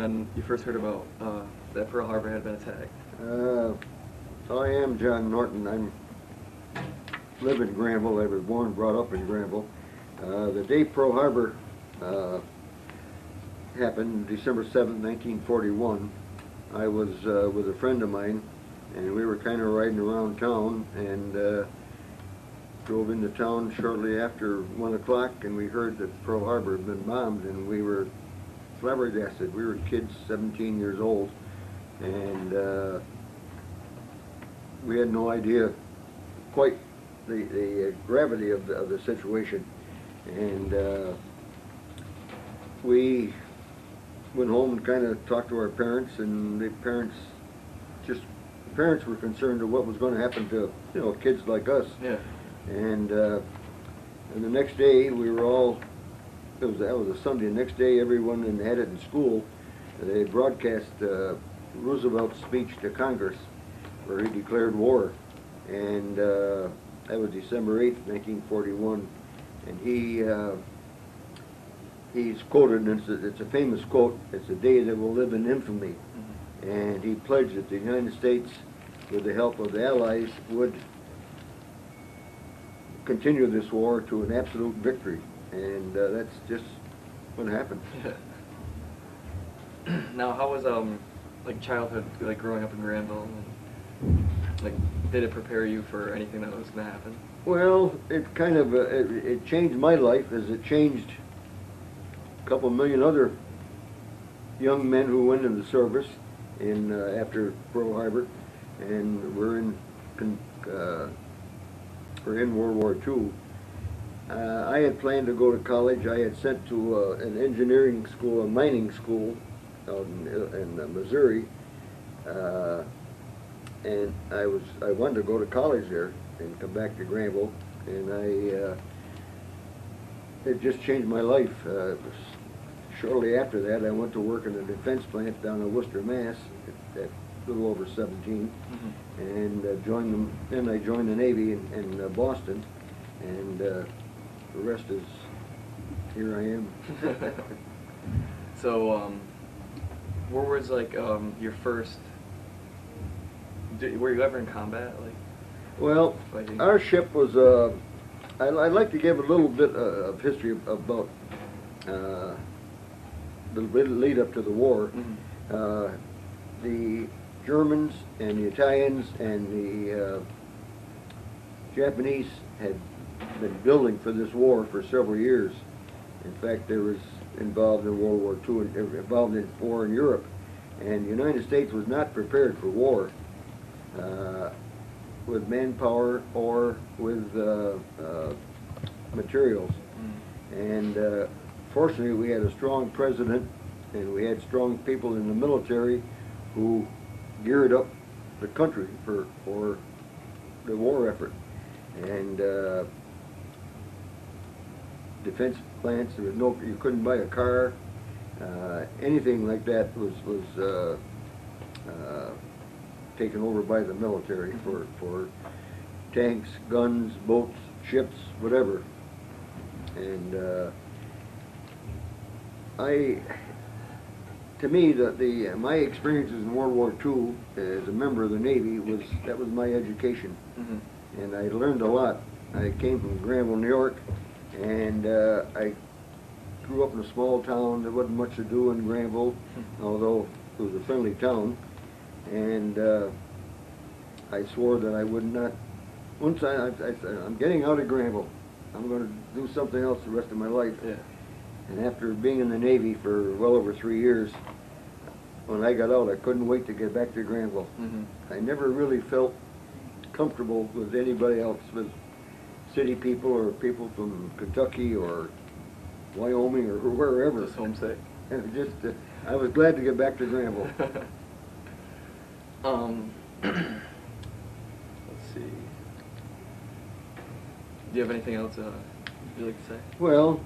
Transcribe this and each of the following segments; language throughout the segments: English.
when you first heard about that Pearl Harbor had been attacked? I am John Norton. I live in Granville. I was born and brought up in Granville. The day Pearl Harbor happened, December 7th, 1941, I was with a friend of mine, and we were kind of riding around town, and drove into town shortly after 1 o'clock, and we heard that Pearl Harbor had been bombed, and we were flabbergasted. We were kids, 17 years old, and we had no idea quite the gravity of the situation. And we went home and kind of talked to our parents, and the parents were concerned of what was going to happen to, you know, kids like us. Yeah. And the next day we were all, that was a Sunday. The next day everyone had it in school. They broadcast Roosevelt's speech to Congress where he declared war, and that was December 8th, 1941. And he's quoted, and it's a famous quote, "It's a day that will live in infamy." Mm-hmm. And he pledged that the United States, with the help of the Allies, would continue this war to an absolute victory. And that's just what happened. Yeah. Now, how was like childhood, like growing up in Granville? And, like, did it prepare you for anything that was going to happen? Well, it kind of it changed my life, as it changed a couple million other young men who went into the service in after Pearl Harbor, and we're in World War II. I had planned to go to college. I had sent to an engineering school, a mining school out in Missouri, and I wanted to go to college there and come back to Granville, and it just changed my life. Shortly after that, I went to work in a defense plant down in Worcester, Mass, at a little over 17, mm-hmm. and joined them. Then I joined the Navy in Boston, and the rest is, here I am. So, where was like your first? Were you ever in combat? Like, well, fighting? Our ship was. I'd like to give a little bit of history about the lead up to the war. Mm-hmm. The Germans and the Italians and the Japanese had been building for this war for several years. In fact, they was involved in World War II and involved in war in Europe, and the United States was not prepared for war with manpower or with materials. Mm. And fortunately, we had a strong president, and we had strong people in the military who geared up the country for the war effort. And defense plants, there was no, you couldn't buy a car, anything like that was taken over by the military for tanks, guns, boats, ships, whatever. And to me, my experiences in World War II as a member of the Navy was my education. Mm-hmm. And I learned a lot. I came from Granville, New York, and I grew up in a small town. There wasn't much to do in Granville, although it was a friendly town. And I swore that I would not. Once I said, I'm getting out of Granville. I'm going to do something else the rest of my life. Yeah. And after being in the Navy for well over 3 years, when I got out, I couldn't wait to get back to Granville. Mm-hmm. I never really felt comfortable with anybody else, with city people or people from Kentucky or Wyoming or wherever. Just homesick. And I was glad to get back to Granville. Let's see. Do you have anything else you'd like to say? Well,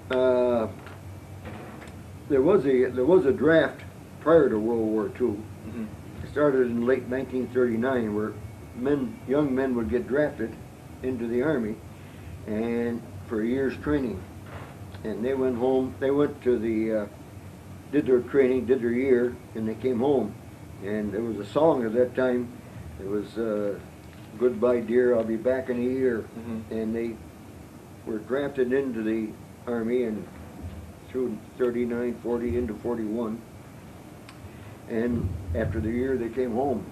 there was a draft prior to World War II. Mm-hmm. It started in late 1939, where young men would get drafted into the Army, and for a year's training. And they went home. They went to the did their training, did their year, and they came home. And there was a song at that time. It was "Goodbye, Dear, I'll Be Back in a Year." And they were drafted into the Army and through 39, 40, into 41. And after the year, they came home.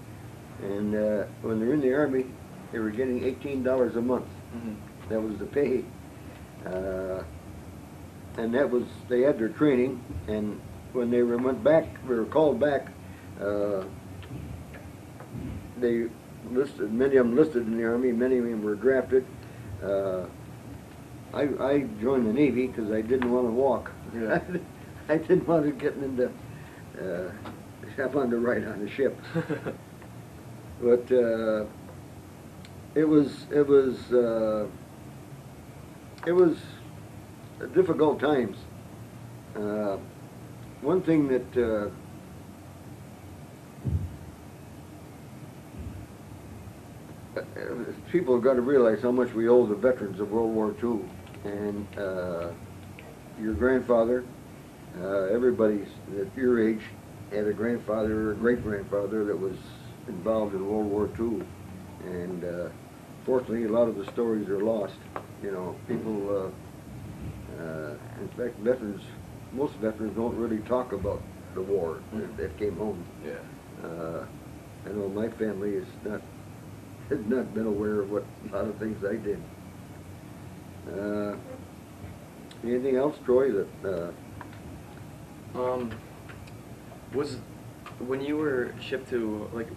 And when they're in the Army, they were getting $18 a month. That was the pay. And that was, they had their training, and when they went back, we were called back, they listed, many of them listed in the Army, many of them were drafted. I joined the Navy because I didn't want to walk. Yeah. I didn't want to get into, I wanted to ride on the ship. But it was difficult times. One thing that people have got to realize how much we owe the veterans of World War II. And your grandfather, everybody at your age had a grandfather or a great-grandfather that was involved in World War II. And fortunately, a lot of the stories are lost. You know, people, in fact, veterans, most veterans don't really talk about the war that came home. Yeah. I know my family has not been aware of what a lot of things I did. Anything else, Troy, that was when you were shipped to, like,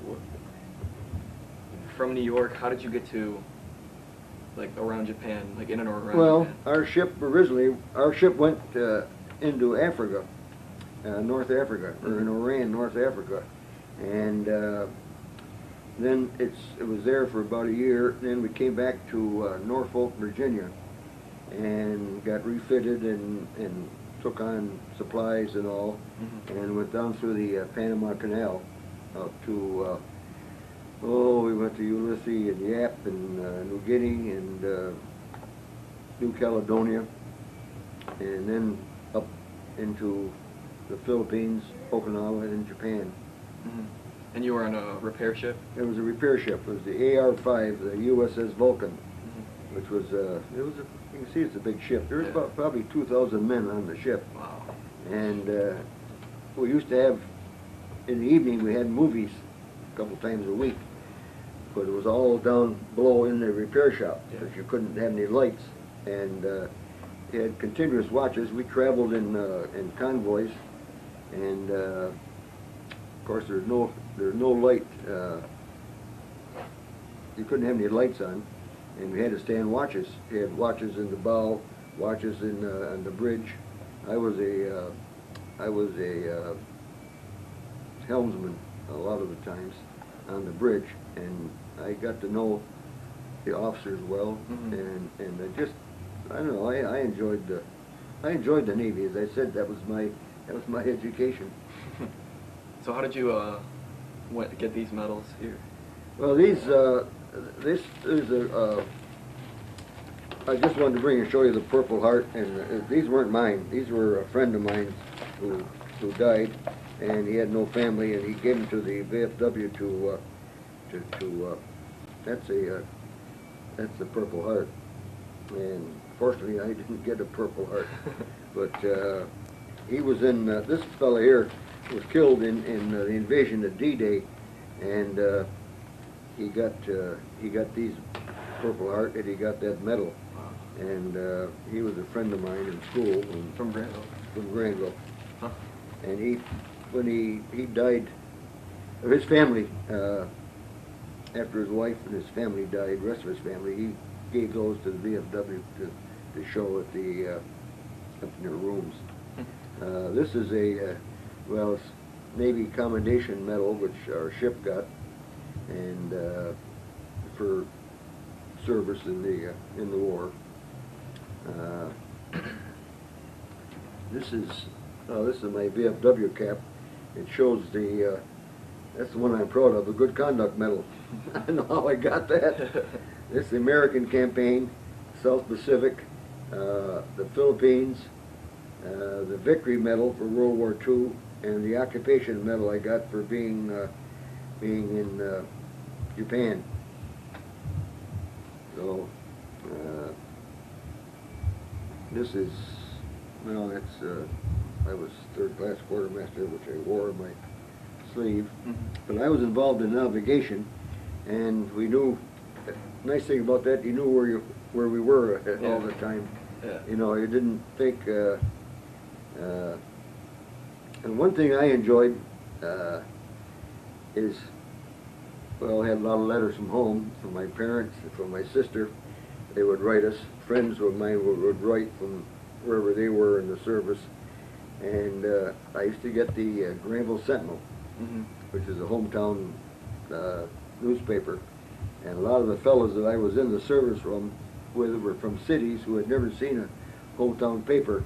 from New York, how did you get to, like, around Japan, like in and around well, Japan? our ship went into Africa, North Africa, or in Oran, North Africa, and then it was there for about a year. Then we came back to Norfolk, Virginia, and got refitted and took on supplies and all, and went down through the Panama Canal up to we went to Ulysses and Yap and New Guinea and New Caledonia, and then up into the Philippines, Okinawa, and Japan. And you were on a repair ship? It was a repair ship. It was the AR-5, the USS Vulcan, which was you can see it's a big ship. There was about probably 2,000 men on the ship. Wow. And we used to have, in the evening, we had movies a couple times a week, but it was all down below in the repair shop because you couldn't have any lights. And you had continuous watches. We traveled in convoys, and of course there's no light. You couldn't have any lights on, and we had to stay on watches. We had watches in the bow, watches on the bridge. I was a helmsman a lot of the times on the bridge, and I got to know the officers well, and I don't know, I enjoyed the Navy. As I said, that was my education. So how did you get these medals here? Well, this is I just wanted to show you the Purple Heart, and these weren't mine. These were a friend of mine who died, and he had no family, and he gave them to the VFW to that's the Purple Heart. And fortunately, I didn't get a Purple Heart, but he was in. This fella here was killed in the invasion of D-Day, and he got these Purple Heart, and he got that medal. And he was a friend of mine in school. From Granville? From Granville. Huh. And when he died, his family, after his wife and his family died, the rest of his family, he gave those to the VFW to show at up in their rooms. This is it's Navy Commendation Medal, which our ship got, and for service in the war. This is my VFW cap. It shows that's the one I'm proud of, the Good Conduct Medal. I don't know how I got that. It's the American campaign, South Pacific, the Philippines, The Victory Medal for World War II, and the Occupation Medal I got for being in Japan. So this is, well, that's I was third-class quartermaster, which I wore on my sleeve. But I was involved in navigation, and we knew. Nice thing about that, you knew where we were all the time. Yeah. You know, you didn't think. And one thing I enjoyed is, well, I had a lot of letters from home, from my parents, and from my sister. They would write us. Friends of mine would write from wherever they were in the service. And I used to get the Granville Sentinel, which is a hometown newspaper. And a lot of the fellows that I was in the service with were from cities who had never seen a hometown paper.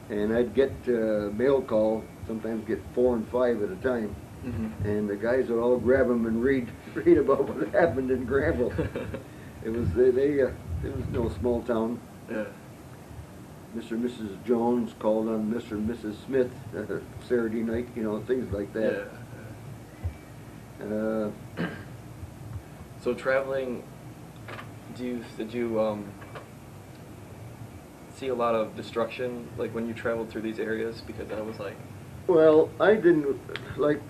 And I'd get mail call, sometimes get 4 and 5 at a time. And the guys would all grab them and read about what happened in Granville. It was it was no small town. Yeah. Mr. and Mrs. Jones called on Mr. and Mrs. Smith Saturday night, you know, things like that. Yeah. So traveling, did you see a lot of destruction, like when you traveled through these areas? Because I was like, well, I didn't, like,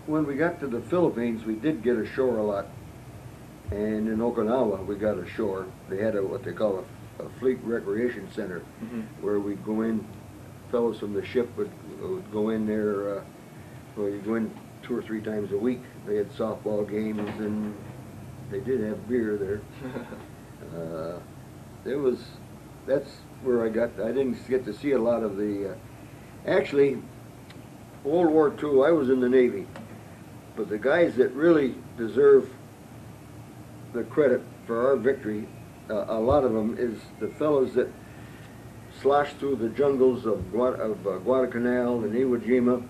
when we got to the Philippines, we did get ashore a lot. And in Okinawa, we got ashore. They had what they call a fleet recreation center, where we'd go in, fellows from the ship would go in there, well, you'd go in 2 or 3 times a week. They had softball games, and they did have beer there. That's where I didn't get to see a lot of the, actually, World War II, I was in the Navy, but the guys that really deserve the credit for our victory, a lot of them, is the fellows that sloshed through the jungles of Guadalcanal and Iwo Jima,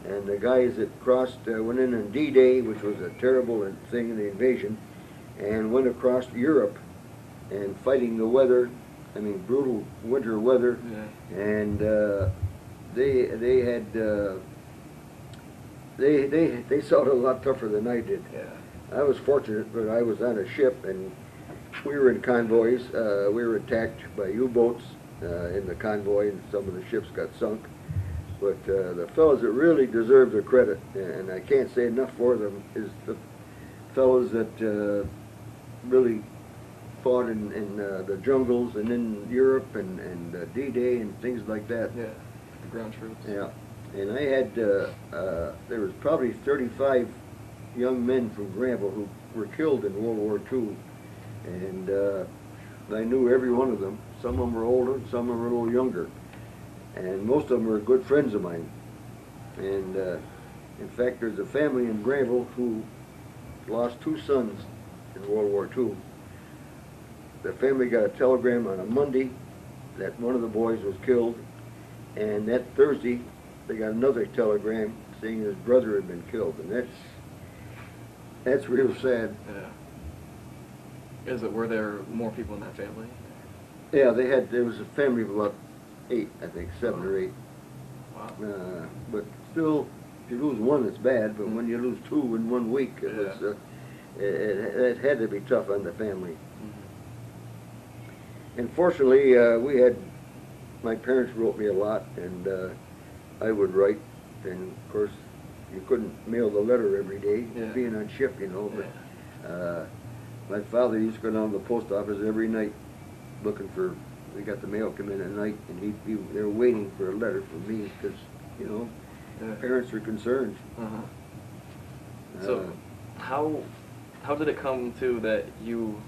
and the guys that went in on D-Day, which was a terrible thing in the invasion, and went across Europe and fighting the weather, I mean brutal winter weather, and they saw it a lot tougher than I did. I was fortunate, but I was on a ship, and we were in convoys. We were attacked by U-boats in the convoy, and some of the ships got sunk. But the fellows that really deserve the credit, and I can't say enough for them, is the fellows that really fought in the jungles and in Europe and D-Day and things like that. Yeah, the ground troops. Yeah, and I had, there was probably 35 young men from Granville who were killed in World War II, and I knew every one of them. Some of them were older, some of them were a little younger, and most of them were good friends of mine. And in fact, there's a family in Granville who lost 2 sons in World War II. The family got a telegram on a Monday that one of the boys was killed, and that Thursday they got another telegram saying his brother had been killed, and that's real sad. Yeah. Were there more people in that family? Yeah, there was a family of about 8, I think, 7 or 8. Wow. But still, if you lose one, it's bad. But when you lose 2 in 1 week, it had to be tough on the family. And fortunately, my parents wrote me a lot, and I would write. And of course, you couldn't mail the letter every day, being on ship, you know. But my father used to go down to the post office every night looking for. We got the mail come in at night, and they were waiting for a letter from me because, you know, parents were concerned. So, how did it come to that you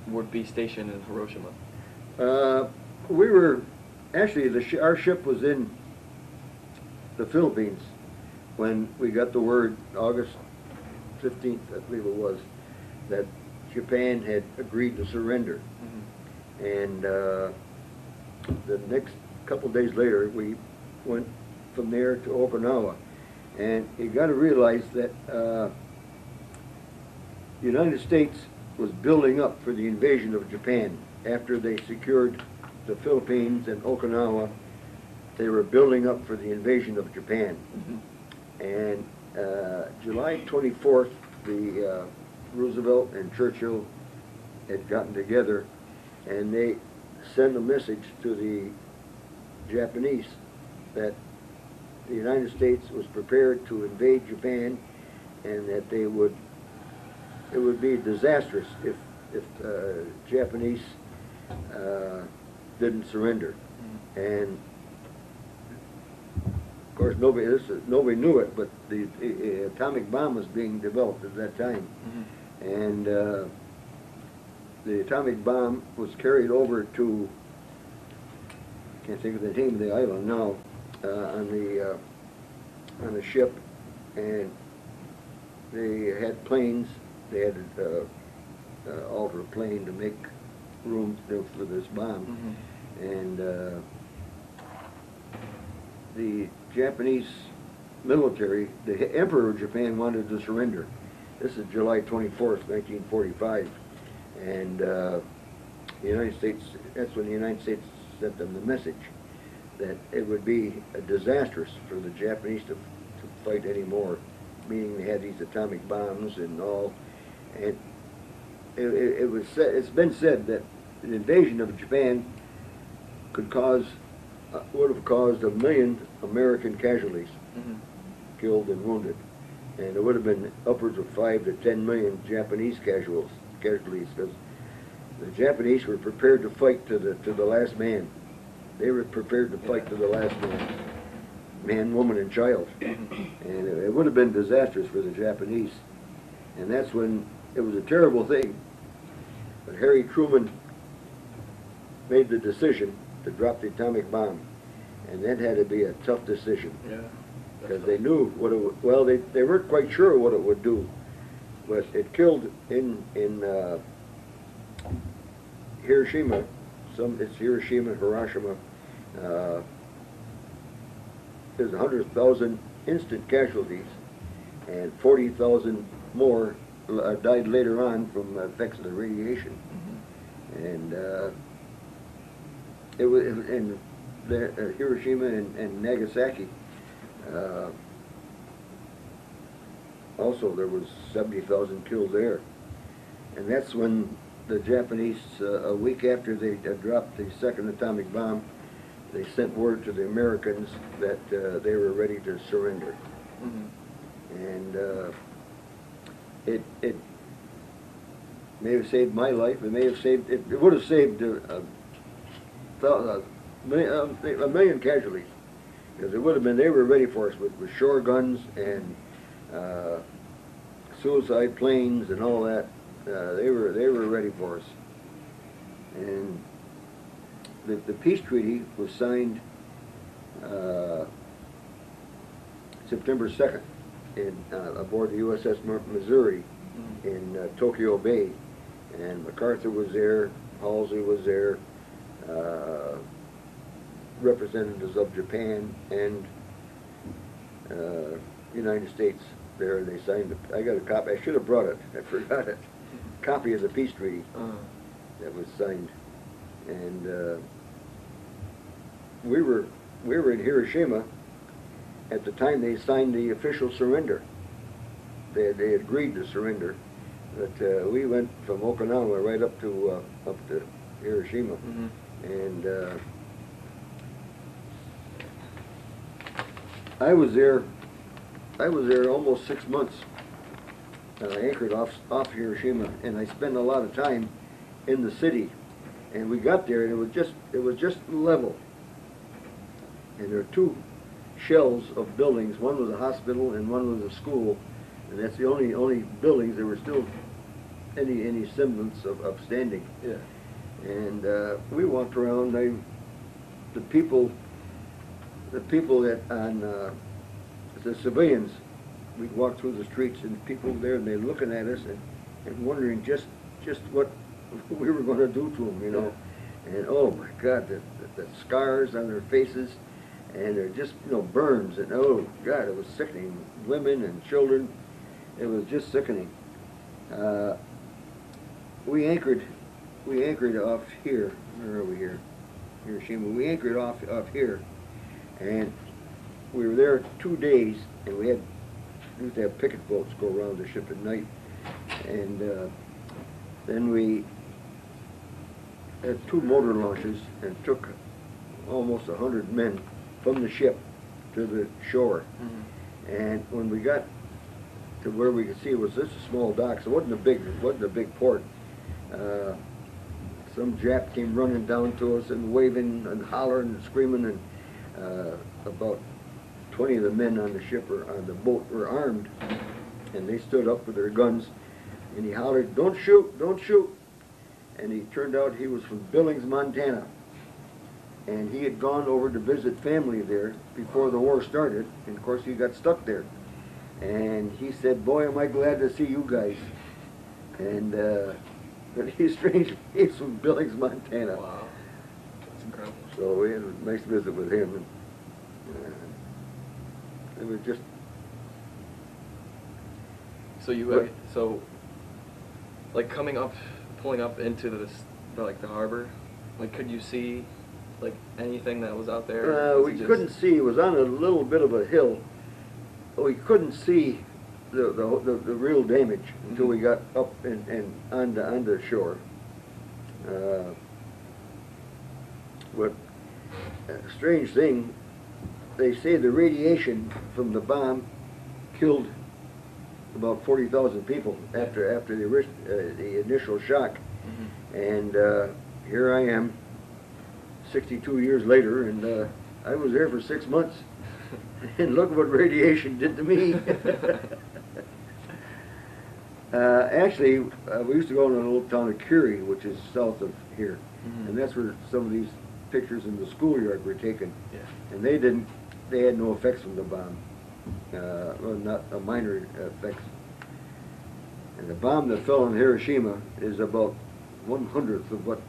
would be stationed in Hiroshima? We were actually our ship was in the Philippines when we got the word August 15th, I believe it was, that Japan had agreed to surrender. And the next couple days later, we went from there to Okinawa. And you got to realize that the United States was building up for the invasion of Japan after they secured the Philippines and Okinawa, they were building up for the invasion of Japan. And July 24th, the Roosevelt and Churchill had gotten together, and they sent a message to the Japanese that the United States was prepared to invade Japan, and that it would be disastrous if Japanese didn't surrender. And of course, nobody knew it, but the atomic bomb was being developed at that time. And the atomic bomb was carried over to, I can't think of the name of the island now, on the ship, and they had planes. They had to alter a plane to make room for this bomb. And the Japanese military, the Emperor of Japan wanted to surrender. This is July 24th, 1945. And the United States, that's when the United States sent them the message that it would be disastrous for the Japanese to fight anymore, meaning they had these atomic bombs and all. And it's been said that an invasion of Japan would have caused 1 million American casualties, killed and wounded, and it would have been upwards of 5 to 10 million Japanese casualties, because the Japanese were prepared to fight to the last man. They were prepared to fight to the last man, woman, and child, and it would have been disastrous for the Japanese. And that's when it was a terrible thing. But Harry Truman made the decision to drop the atomic bomb, and that had to be a tough decision. Yeah. Because they knew what it would, well, they weren't quite sure what it would do, but it killed in Hiroshima, it's Hiroshima, Hiroshima, there's 100,000 instant casualties, and 40,000 more died later on from effects of the radiation. And it was in Hiroshima and Nagasaki. Also, there was 70,000 killed there, and that's when the Japanese, a week after they dropped the second atomic bomb, they sent word to the Americans that they were ready to surrender. And it may have saved my life. It may have saved. It would have saved a million casualties, because it would have been. They were ready for us with shore guns and suicide planes and all that. They were ready for us. And the peace treaty was signed September 2nd aboard the USS Missouri in Tokyo Bay, and MacArthur was there, Halsey was there, representatives of Japan and United States there, and they signed it. I got a copy. I should have brought it. I forgot it. Copy of the peace treaty that was signed, and we were in Hiroshima at the time they signed the official surrender. They agreed to surrender, but we went from Okinawa right up to Hiroshima, and I was there almost 6 months. Anchored off Hiroshima, and I spent a lot of time in the city. And we got there, and it was just level. And there were two shells of buildings. One was a hospital, and one was a school. And that's the only buildings that were still any semblance of standing. Yeah. And we walked around. The people that on the civilians. We'd walk through the streets, and people there, and they're looking at us and wondering just what we were going to do to them, you know. And oh my God, the scars on their faces, and they're just, burns, and oh God, it was sickening. Women and children, it was just sickening. We anchored off here. Where are we here? Hiroshima. We anchored off here, and we were there 2 days, and we used to have picket boats go around the ship at night, and then we had 2 motor launches and took almost 100 men from the ship to the shore. And when we got to where we could see it was just a small dock, so it wasn't a big port. Some Jap came running down to us and waving and hollering and screaming, and about 20 of the men on the ship or on the boat were armed, and they stood up with their guns, and he hollered, "Don't shoot, don't shoot." And he turned out he was from Billings, Montana, and he had gone over to visit family there before the war started, and of course he got stuck there. And he said, "Boy, am I glad to see you guys." And but he's strange. He's from Billings, Montana. Wow, that's incredible. So we had a nice visit with him, and it was just. So you so like pulling up into the harbor, like could you see like anything that was out there? We couldn't see. It was on a little bit of a hill. We couldn't see the real damage until we got up and on the shore. But a strange thing, they say the radiation from the bomb killed about 40,000 people after the initial shock. And here I am, 62 years later, and I was there for 6 months. And look what radiation did to me. Actually, we used to go in a little town of Curie, which is south of here, and that's where some of these pictures in the schoolyard were taken. Yeah. And they had no effects from the bomb, well, not a minor effects. And the bomb that fell on Hiroshima is about 1/100th of what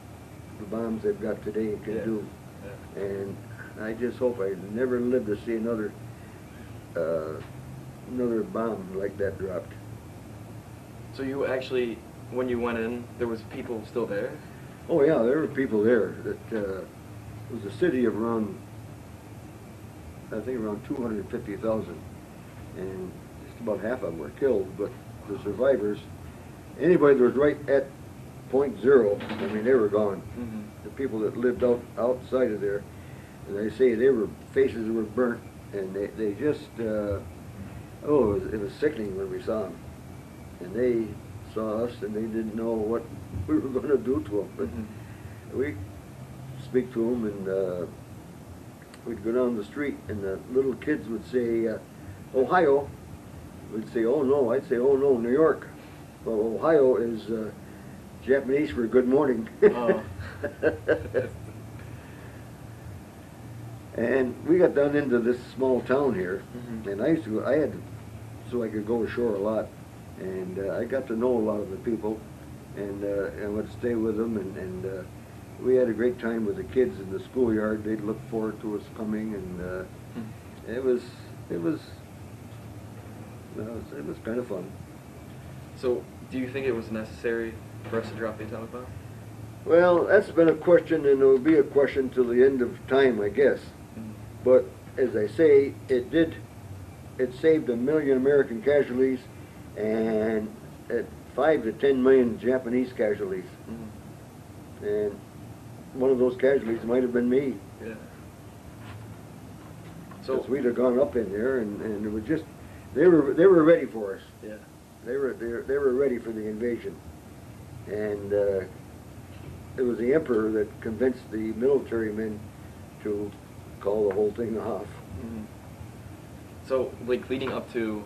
the bombs they've got today can do. Yeah. And I just hope I never live to see another bomb like that dropped. So you actually, when you went in, there was people still there? Oh yeah, there were people there. It was a city of around, I think around 250,000, and just about half of them were killed. But the survivors, anybody that was right at .0, I mean, they were gone. The people that lived outside of there, and they say faces were burnt, and they just, it was sickening when we saw them. And they saw us, and they didn't know what we were going to do to them. But we speak to them, and we'd go down the street, and the little kids would say, "Ohio." We'd say, "Oh no." I'd say, "Oh no, New York." Well, Ohio is Japanese for good morning. Oh. And we got down into this small town here, and I had to, so I could go ashore a lot, and I got to know a lot of the people, and I would stay with them, and we had a great time with the kids in the schoolyard. They'd look forward to us coming, and it was kind of fun. So, do you think it was necessary for us to drop the atomic bomb? Well, that's been a question, and it will be a question till the end of time, I guess. But as I say, it saved 1 million American casualties and 5 to 10 million Japanese casualties. And one of those casualties might have been me. Yeah. So we'd have gone up in there, and it was just they were ready for us. Yeah. They were ready for the invasion, and it was the emperor that convinced the military men to call the whole thing off. So, like, leading up to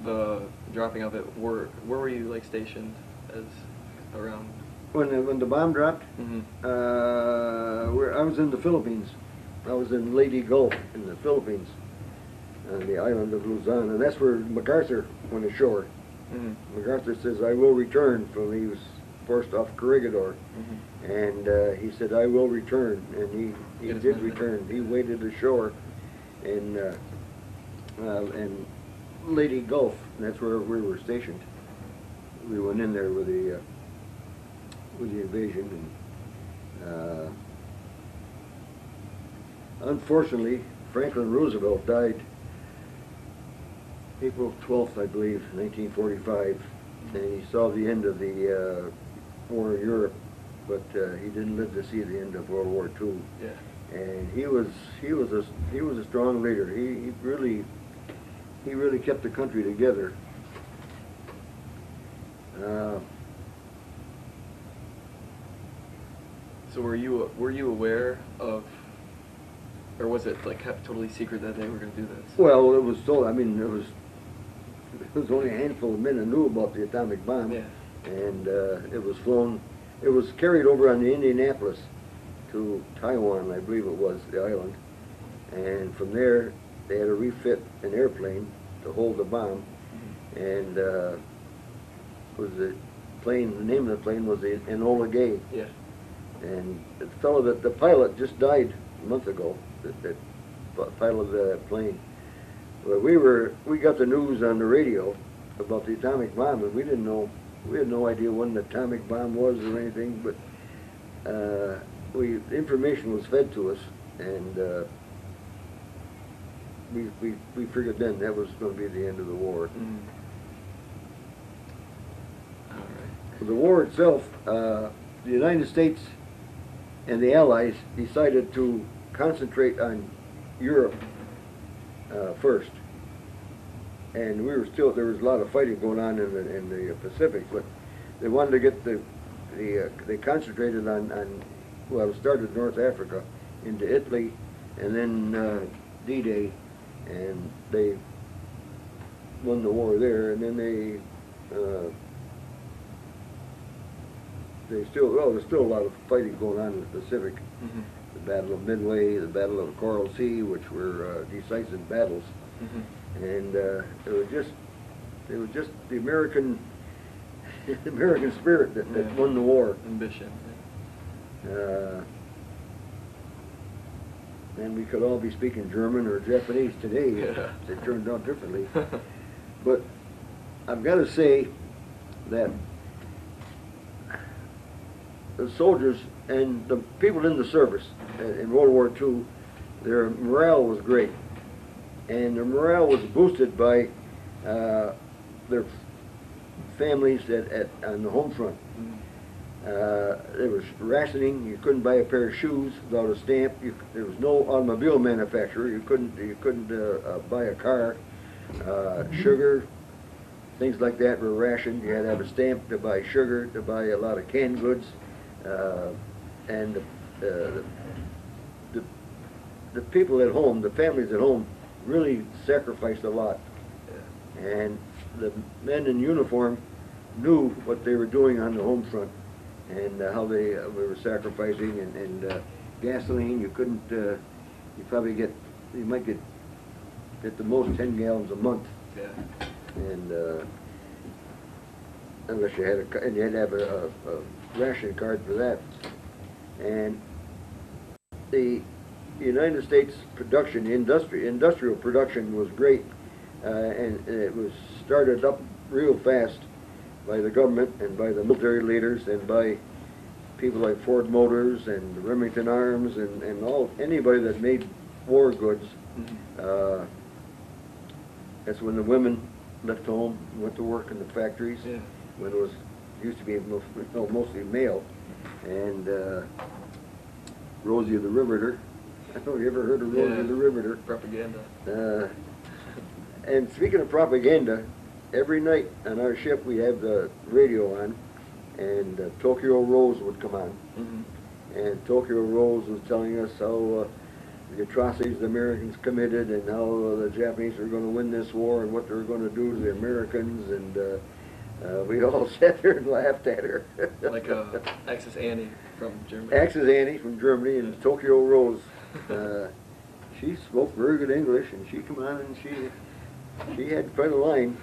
the dropping of it, where were you, like, stationed as around? When the bomb dropped, I was in the Philippines. I was in Leyte Gulf in the Philippines, on the island of Luzon, and that's where MacArthur went ashore. MacArthur says, "I will return," he was forced off Corregidor, and he said, "I will return," and he did return. He waded ashore in Leyte Gulf, and that's where we were stationed. We went in there with the invasion, and unfortunately, Franklin Roosevelt died April 12th, I believe, 1945, and he saw the end of the war in Europe, but he didn't live to see the end of World War II. Yeah. And he was a strong leader. He really kept the country together. So were you aware of, or was it like kept totally secret that they were going to do this? Well, it was so. I mean, it was only a handful of men that knew about the atomic bomb, Yeah. and it was flown. It was carried over on the Indianapolis to Taiwan, I believe it was, the island, and from there they had to refit an airplane to hold the bomb, and was the plane. The name of the plane was the Enola Gay. Yeah. And the pilot just died a month ago. That pilot of the plane. Well, we got the news on the radio about the atomic bomb, and we didn't know. We had no idea when the atomic bomb was or anything, but information was fed to us, and we figured then that was going to be the end of the war. Mm. All right. The war itself, the United States and the Allies decided to concentrate on Europe first, and there was a lot of fighting going on in the Pacific, but they wanted to get they concentrated on well, it started North Africa into Italy, and then D-Day, and they won the war there, and then there's still a lot of fighting going on in the Pacific. Mm-hmm. The Battle of Midway, the Battle of the Coral Sea, which were decisive battles, Mm-hmm. and it was just the American spirit that won the war. Ambition. And we could all be speaking German or Japanese today if it turned out differently. But I've got to say that the soldiers and the people in the service in World War II, their morale was great. And their morale was boosted by their families on the home front. Mm-hmm. There was rationing. You couldn't buy a pair of shoes without a stamp. There was no automobile manufacturer. You couldn't buy a car. Sugar, things like that were rationed. You had to have a stamp to buy sugar, to buy a lot of canned goods, and the people at home, the families at home, really sacrificed a lot. Yeah. And the men in uniform knew what they were doing on the home front, and how they were sacrificing, and gasoline. You couldn't. You might get at the most 10 gallons a month. Yeah. And unless you had and you had to have a ration card for that. And the United States production, industrial production was great, and it was started up real fast by the government and by the military leaders and by people like Ford Motors and Remington Arms and anybody that made war goods. Mm-hmm. That's when the women left home and went to work in the factories. Yeah. When it used to be mostly male. And Rosie the Riveter. I don't know if you ever heard of Rosie the Riveter. Propaganda. And speaking of propaganda, every night on our ship we have the radio on, and Tokyo Rose would come on. Mm-hmm. And Tokyo Rose was telling us how the atrocities the Americans committed, and how the Japanese were going to win this war, and what they were going to do to the Americans, and we all sat there and laughed at her. Like Axis Annie from Germany. Axis Annie from Germany, and Tokyo Rose. She spoke very good English, and she come on and she had quite a line.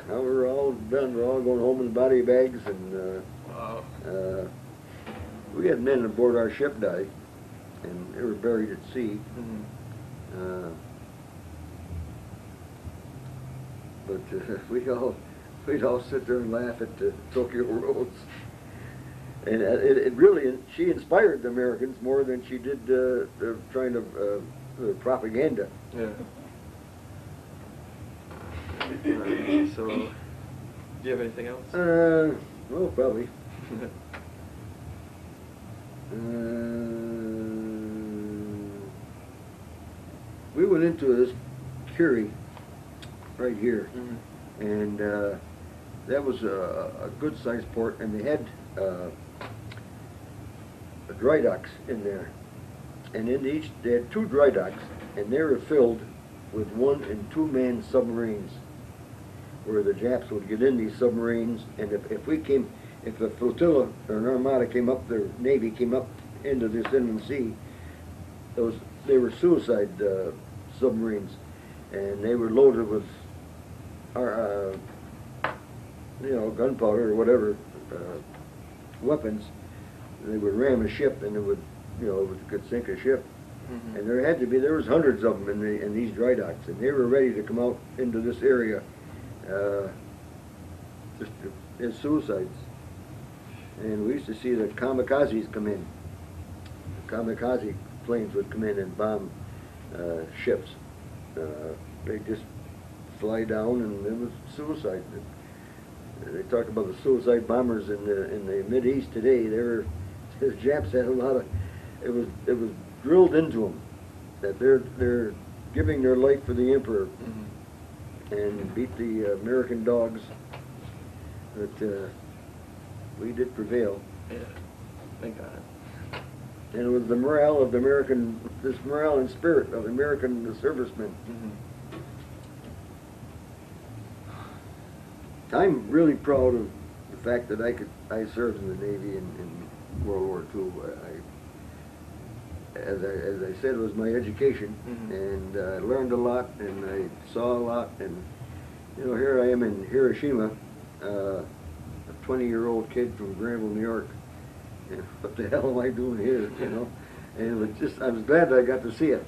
Now we're all done. We're all going home in body bags, and wow. We had men aboard our ship die, and they were buried at sea. Mm-hmm. But we'd all sit there and laugh at Tokyo Rose. And it really, she inspired the Americans more than she did trying to propaganda. Yeah. Right, so, do you have anything else? Well, probably. We went into this Curie right here, and that was a good sized port, and they had dry docks in there, and in each they had 2 dry docks, and they were filled with 1- and 2-man submarines, where the Japs would get in these submarines, and if a flotilla or an armada came up, their navy came up into this inland sea, they were suicide submarines, and they were loaded with gunpowder or whatever weapons. They would ram a ship, and it could sink a ship. And there was hundreds of them in these dry docks, and they were ready to come out into this area just as suicides. And we used to see the kamikazes come in. The kamikaze planes would come in and bomb ships. They just fly down, and it was suicide. They talk about the suicide bombers in the Mideast today. The Japs had a lot of. It was drilled into them that they're giving their life for the emperor, and beat the American dogs. But we did prevail. Yeah, thank God. And it was the morale of the American, this morale and spirit of the American servicemen. I'm really proud of the fact that I served in the Navy in World War II. As I said, it was my education, and I learned a lot, and I saw a lot, and here I am in Hiroshima, a 20-year-old kid from Granville, New York. And what the hell am I doing here? And it was I was glad that I got to see it.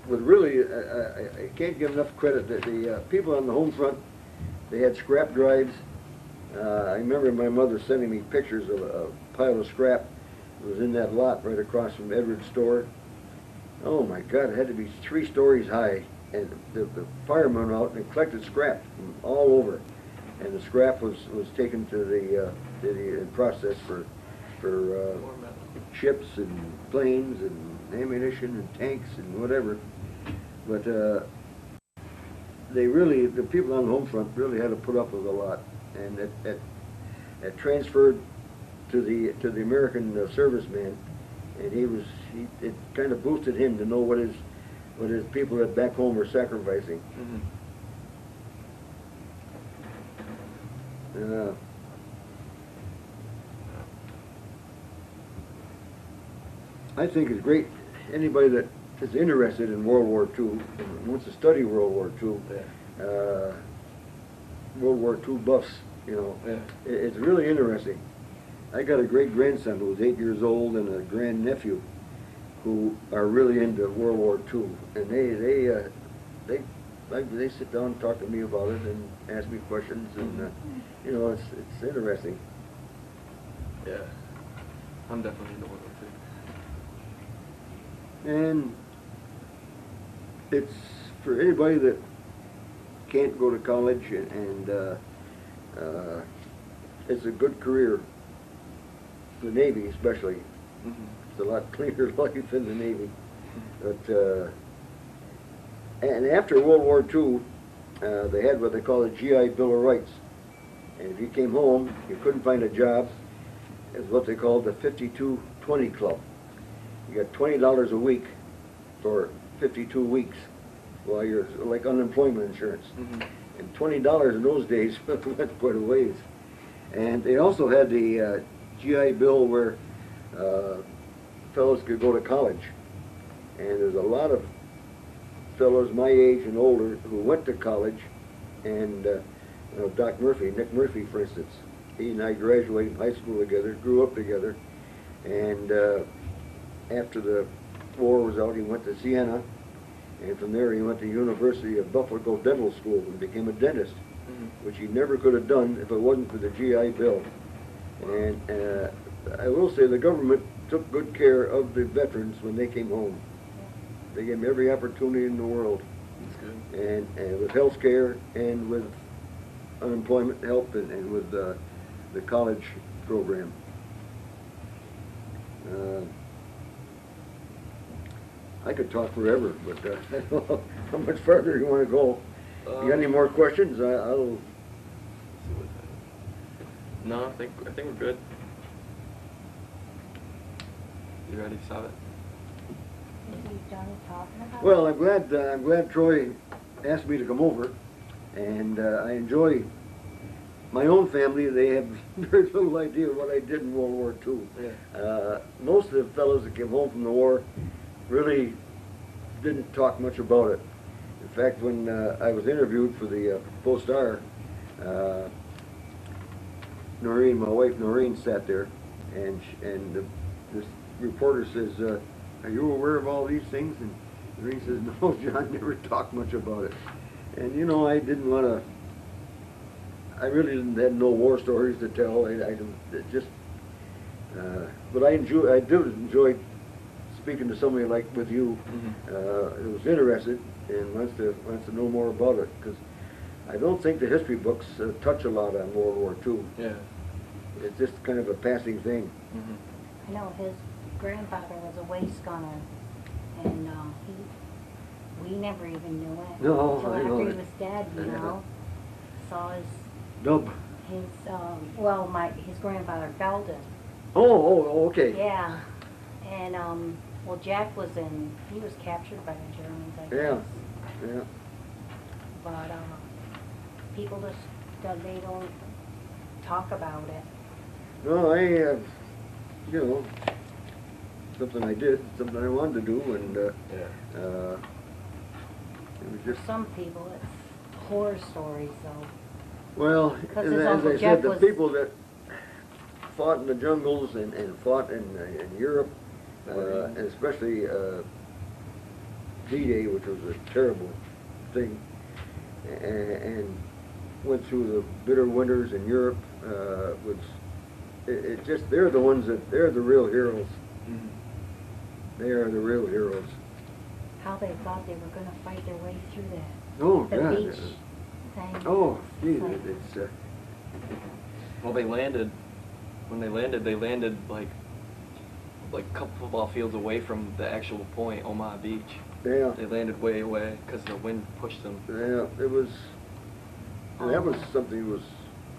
But really, I can't give enough credit that the people on the home front, they had scrap drives. I remember my mother sending me pictures of a pile of scrap that was in that lot right across from Edward's store. Oh my God, it had to be 3 stories high. And the firemen went out and collected scrap from all over, and the scrap was taken to the process for ships and planes and ammunition and tanks and whatever. But the people on the home front really had to put up with a lot, and it transferred to the American serviceman, and it kind of boosted him to know what his people that back home were sacrificing. I think it's great. Anybody that is interested in World War II and wants to study World War II, World War II buffs, it's really interesting. I got a great-grandson who was 8 years old and a grandnephew who are really into World War II, and they sit down and talk to me about it and ask me questions, and it's interesting. Yeah, I'm definitely into World War II. And it's for anybody that can't go to college, and it's a good career. The Navy, especially. It's a lot cleaner life in the Navy. But and after World War II, they had what they call a GI Bill of Rights. And if you came home, you couldn't find a job. It's what they called the 52-20 Club. You got $20 a week for 52 weeks while you're like unemployment insurance. And $20 in those days went quite a ways. And they also had the GI Bill where fellows could go to college. And there's a lot of fellows my age and older who went to college, and Nick Murphy, for instance, he and I graduated high school together, grew up together, and after the war was out, he went to Siena, And from there he went to University of Buffalo Dental School and became a dentist, which he never could have done if it wasn't for the GI Bill. And I will say the government took good care of the veterans when they came home. They gave them every opportunity in the world. That's good. And with health care and with unemployment help and with the college program. I could talk forever, but I don't know how much further you want to go. You got any more questions? I'll. No, I think we're good. You ready to stop it? Is he done talking about Well, I'm glad Troy asked me to come over, and I enjoy my own family. They have very little idea what I did in World War II. Yeah. Most of the fellows that came home from the war really didn't talk much about it. In fact, when I was interviewed for the Post-Star, Noreen, my wife Noreen, sat there, and this reporter says, "Are you aware of all these things?" And Noreen says, "No, John never talked much about it." And you know, I didn't want to. I really didn't have no war stories to tell. I didn't just. But I do enjoy speaking to somebody like with you, who was interested and wants to know more about it, because I don't think the history books touch a lot on World War II. Yeah. It's just kind of a passing thing. I know his grandfather was a waste gunner, and we never even knew it No, until I know after he it. was dead. You know, saw his Dub. his grandfather Belden. Oh, okay. Yeah, and well, Jack he was captured by the Germans, I Yeah, guess. yeah. But people just they don't talk about it. No, you know, something I did, something I wanted to do, and it was For just. some people, it's horror stories, though. Well, Because as his I Uncle said, Jeff the was- people that fought in the jungles and fought in Europe, and especially D-Day, which was a terrible thing, and went through the bitter winters in Europe, it just, they're the ones they're the real heroes. They are the real heroes. How they thought they were going to fight their way through that. Oh, The God. beach thing. Oh, geez, Like- it's Well, when they landed like a couple football fields away from the actual point, Omaha Beach. yeah. They landed way away because the wind pushed them. Yeah, it was. That was something.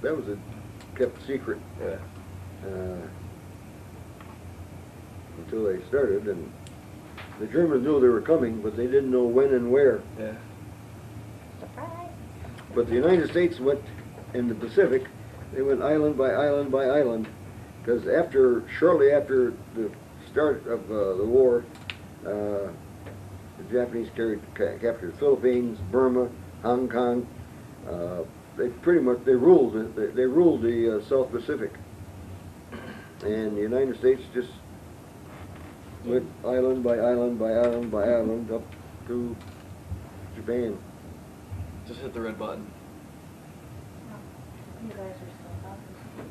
That was a kept secret Yeah. until they started, and the Germans knew they were coming, but they didn't know when and where. Yeah. Surprise! But the United States went in the Pacific. They went island by island by island, because shortly after the start of the war, the Japanese captured Philippines, Burma, Hong Kong. They pretty much ruled the South Pacific, and the United States just went island by island by island by island up to Japan. Just hit the red button. You guys are still talking.